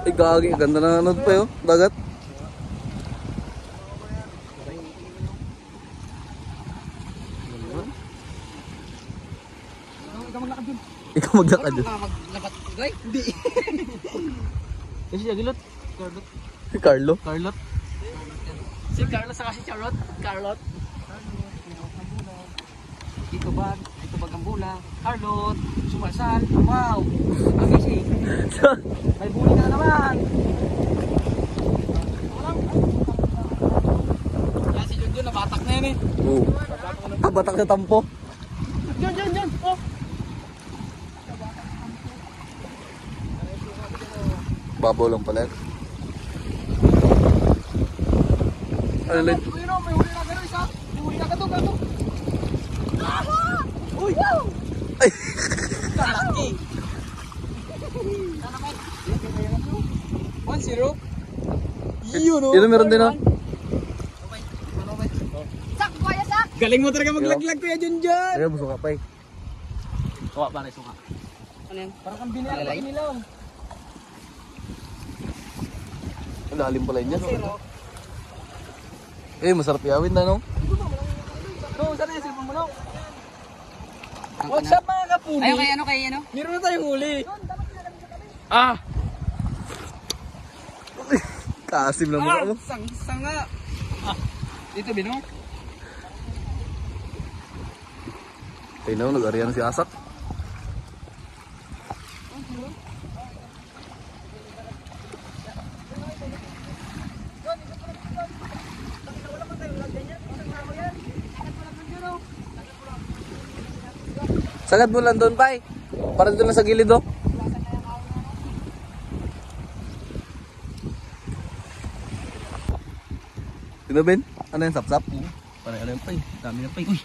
Ay, gagi. Ganda na nanood pa yun. Dagat. Ikaw maglakad dun. Maglakad guy? Hindi. Kasi siya gilot. Carlo? Carlot. Si Carlos saka si Charlotte. Carlot. Ito ba ang bula? Carlot. Sumarsal. Wow. Amazing. May buli ka na naman. Yan si Junjun nabatak na yan eh. Oo. Batak na tampo. Diyan. Oh. Babaw lang pala. Ano lang? May huli na gano'n isa. May huli na gato. Uy! Ay! Kalaki! 1-0. Yun o! Yun meron din ah. Sak, kuya sak! Galing mo talaga maglaglag kuya Junjun! Ay, busok ka pa eh. Suka pare, suka. Ano yan? Parang kang binilang. Ang lalim pala yun yan. Eh, masarap iawin na no? No, saan na yung cellphone mo no? What's up mga kapuli? Ayun kay ano? Meron na tayong huli. Ah! Kaasim lang mukha mo. Sanga! Dito bino? Kaya na, nag-ariyan si Asak. Sagad mo lang doon, Pai. Para doon lang sa gilid, oh. Sino, Ben? Ano yung sap-sap? Parang ano yung pay? Dami na pay. Uy!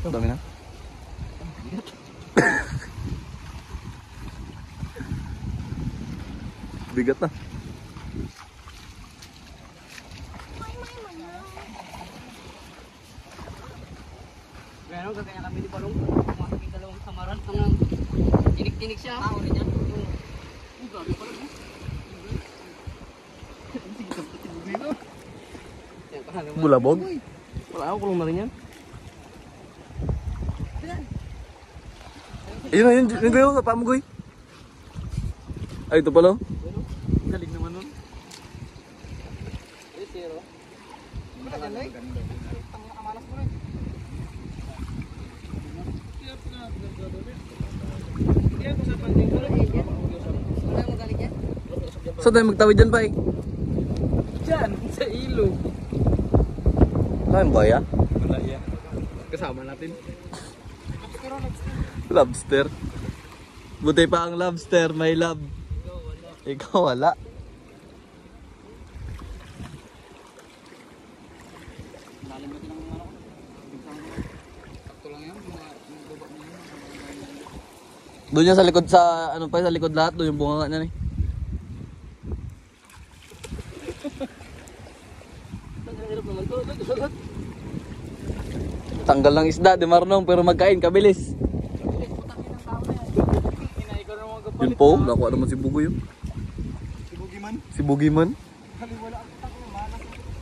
Dami na. Bigat na. Pero gagaya kami di Balong. Pumasok yung dalawang samaran. Ang tinik-tinik siya. Ako rin yan. Gagaya pala mo. Bulabog. Wala ako kulong na rin yan. Ayun, yung gayo, kapam goy. Ay, ito pala. Galing naman nun. Saan tayo magtawid dyan, Pai? Diyan, sa ilog. Saan ba ya? Malaya. Kasama natin. Lobster. Buti pa ang lobster, may love. Ikaw wala. Doon yan sa likod sa ano pa sa likod lahat doon yung bunga niya ni. Tanggal ng isda, di marunong pero magkain kabilis. Yun po, nakuha naman si Bugoy yun. Si Bugiman.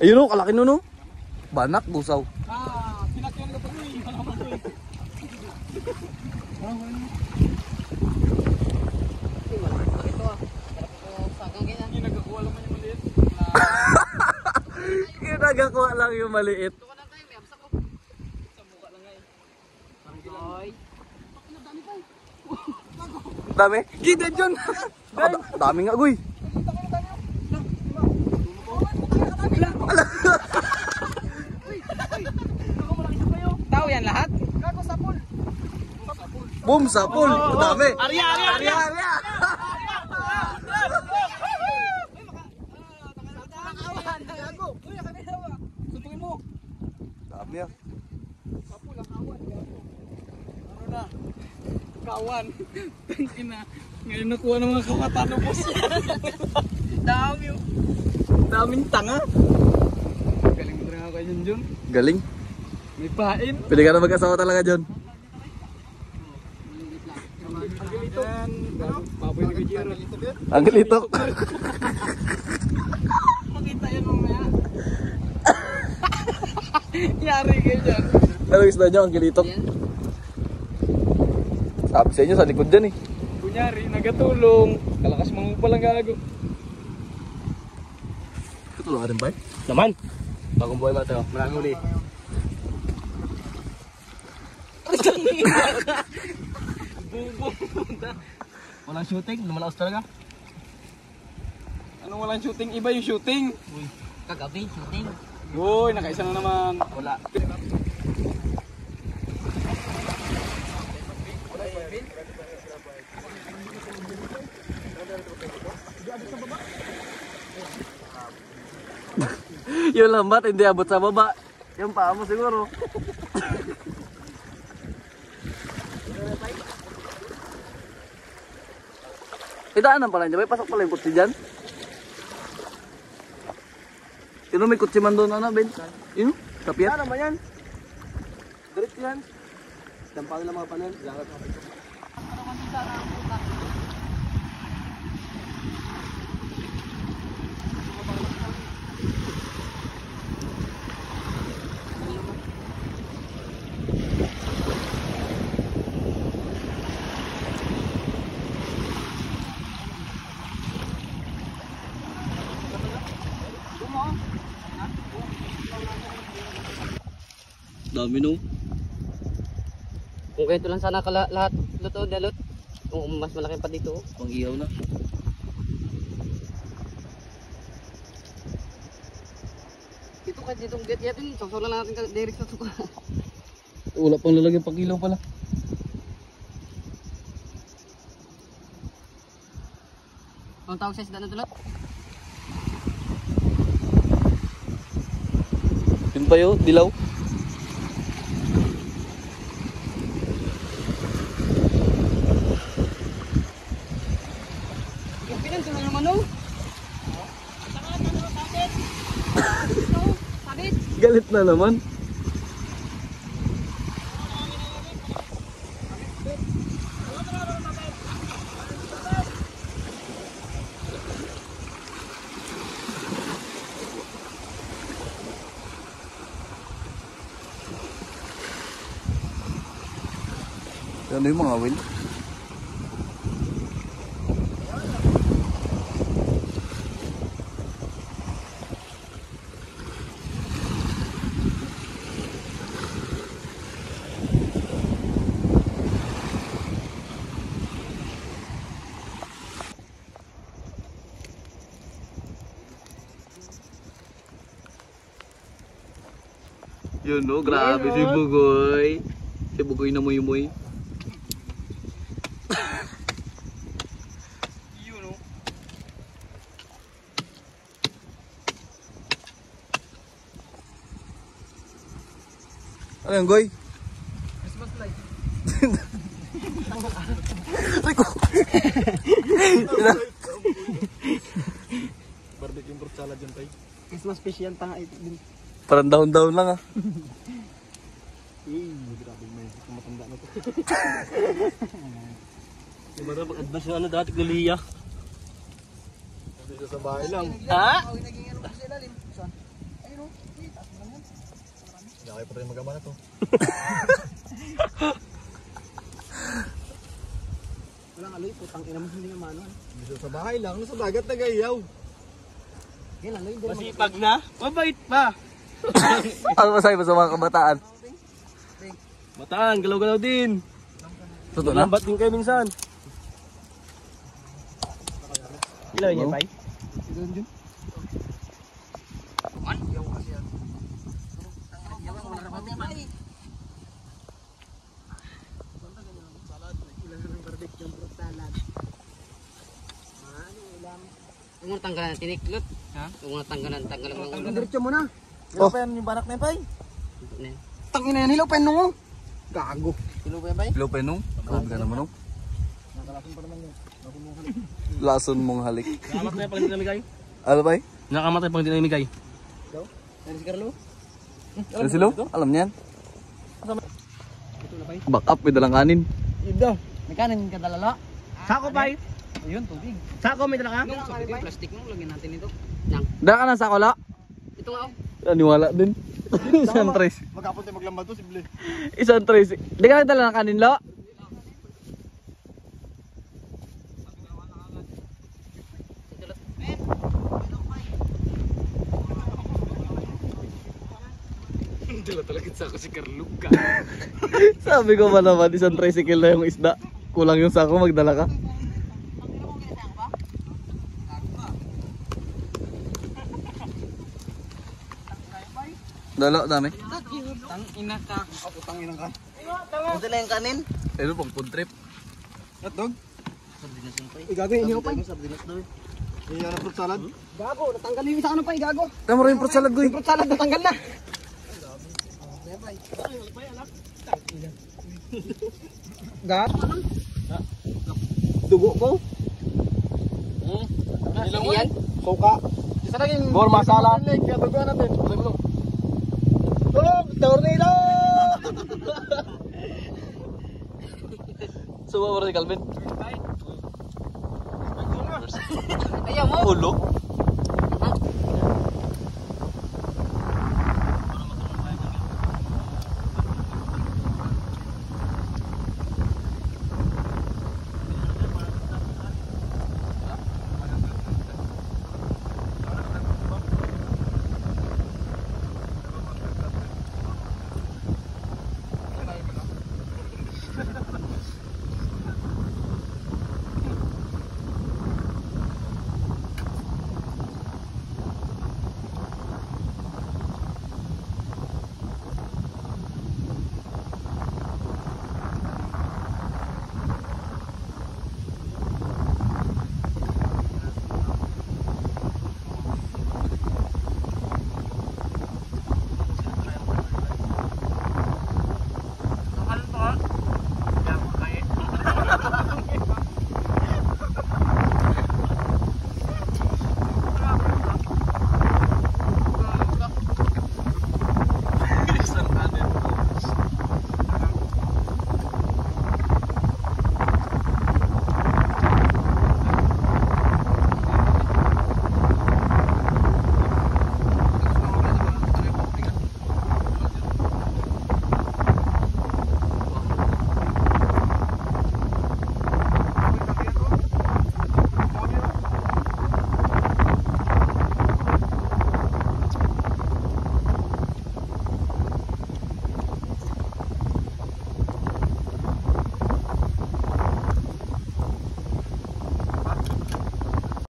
Ayun o, kalaki nun o. Banak, busaw. Pinakyan ka pa rin. Malaman ko eh. Ginagakuha lang yung maliit. Ginagakuha lang yung maliit. Sa mukha lang nga eh. Parang Dami? Gida John! Dami nga, Guy. Tao yan lahat? Boom, sapul. Dami. Arya! Suntukin mo! Dami ah. Ano na? Kawan. Tangina. Ngayon nakuha ng mga kawatan ng boss. Dami oh. Daming tanga. Galing mo rin ako kayo Jun. Galing. May pain. Pwede ka na mag-asawa talaga, John. Ang galito. Pwede ka dyan. Ang galitok. Makita yan mamaya. Yari kayo dyan. Ano isda nyo? Ang galitok. Yan. Sabi sa inyo, sa likod dyan eh. Kunyari, nagatulong. Kalakas mga palang gago. Tutulong ka rin ba? Naman. Bagong buhay ba ito? Maraming uli. Walang shooting, lumalaos talaga. Anong walang shooting? Iba yung shooting. Uy, kagabi, shooting. Uy, nakaisa na naman. Wala. Yung lambat, hindi abot sa baba. Yung paa mo siguro. Idaanan pala niya, pasok pala yung kutsi dyan. Sino may kutsi man doon, ano, Ben? Yun, kapiat. Ano naman yan? Diretso yan. Dampang nila mga panon. Langat mga pito. Dami no. Kung ganito lang sana lahat luto dalot. Kung mas malaki pa dito. Pang iyaw na. Ito kahit ditong get yatin, sawsaw lang natin direct sa suka. Wala pang lalagyan pang ilaw pala. Ang tawag sa isda na dulot? Yun pa yun, dilaw. Yung pinantulo naman oh. Sabit. Galit na naman. Ano yung mga wheel? Yun no, grabe si Bugoy. Si Bugoy na muy-muy. Ano yung Goy? Christmas light. Rico! Barbecue fruit salad dyan tayo. Christmas fish yan tanga ito din. Parang down-down lang ah. Grabe may matanda na to. Diba na pag-advance yung ano dati galiya? Dito sa bahay lang. Ha? Hindi kayo pa tayo magama na to. Walang aloy, putang ina mo hindi naman. Dito sa bahay lang, nasa dagat nag-ayaw. Yan aloy, hindi naman. Masipag na? Mabait pa! Ano masabi mo sa mga kabataan? Bataan, galaw-galaw din. Totoo na? Lambat din kayo minsan. Ilaw niya, Pai? Doon dyan. Ayaw kasi yan. Huwag mo tanggalan ng tiniklot. Ha? Huwag mo tanggalan ng ulo. Diretso mo na. Oh. Hilaw yung barak na yan, Pai. Ano yan? Tangina yan, hilaw pa yan nung. Gago. Hilaw pa yan, Pai? Hello, Penong. Kawag ka naman, no? Nakalasin pa naman yun. Lason mong halik. Nakamatay pag hindi namigay. Ano ba eh? Nakamatay pag hindi namigay. Ano si Carlo? Ano silo? Alam niyan. Back up with dalang kanin. Yun daw. May kanin ka dalala. Sako, Pai? Ayun, tubig. Sako, may dala ka? Yung plastic mo, lagyan natin ito. Dala ka na sa kola? Ito nga. Aniwala din. Isang trace. Magkapon tayo maglambad to, simple. Isang trace. Di ka nagdala ng kanin, Lo? Dala talaga sa ako si Carlo ka. Sabi ko ba naman, isang tricycle na yung isda. Kulang yung sako, magdala ka. Dala, dami. Tang ina ka. Ako tang ina ka. Ito na yung kanin. Ano pang food trip? Hotdog? Sardinas yung pa. Igagay inyo pa. Sardinas daw. Iya na fruit salad. Gago, natanggal yung isa ano pa, gago. Tama rin yung fruit salad ko eh. Fruit salad natanggal na. Gago. Dugo ko. Ilang yan? Suka. Isa na yung More masala. Dugo natin. Tulog! Tornado! Suba mo rin si Calvin. Ayaw mo. Ulo.